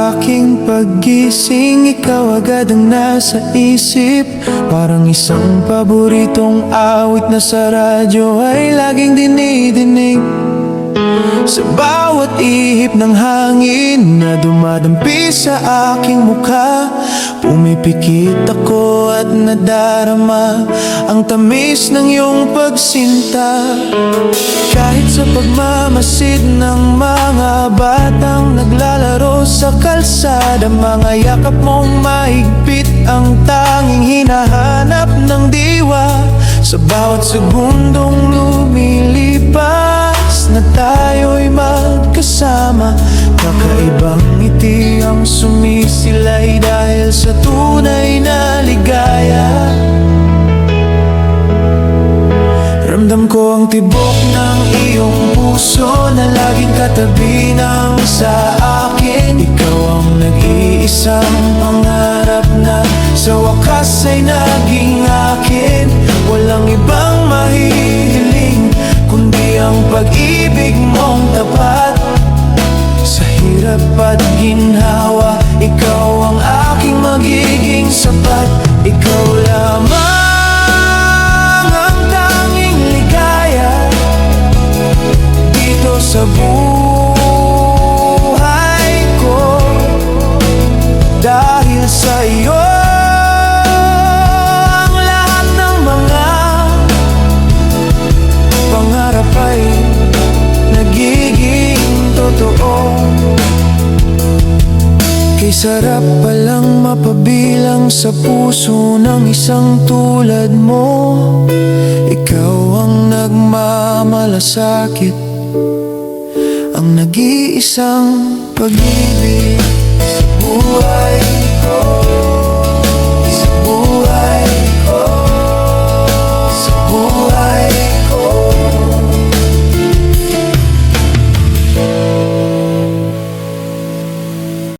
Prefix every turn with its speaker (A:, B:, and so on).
A: aking paggising, ikaw agad ang nasa isip. Parang isang paboritong awit na sa radyo ay laging dinidinig. Sa bawat ihip ng hangin na dumadampi sa aking mukha, pumipikit ako at nadarama ang tamis ng iyong pagsinta. Kahit sa pagmamasid ng mga batang naglalaro sa kalsada, mga yakap mong mahigpit ang tanging hinahanap ng diwa. Sa bawat segundong lumilipas na tayo'y magkasama, kakaibang ngiti ang sumisilay dahil sa tunay na ligaya. Ramdam ko ang tibok ng iyong puso na laging katabi ng sa akin. Ikaw ang nag-iisang pangarap na sa wakas ay naging akin. Walang ibang mahihiling kundi ang pag-ibig mong tapat. Sa hirap at ginhawa, ikaw ang aking magiging sapat. Ikaw lamang ang tanging ligaya dito sa buhay ko. Dahil sa iyo ang lahat ng mga pangarap ay nagiging totoo. Kay sarap palang mapabilang sa puso ng isang tulad mo. Ikaw ang nagmamalasakit, ang nag-iisang pag-ibig sa buhay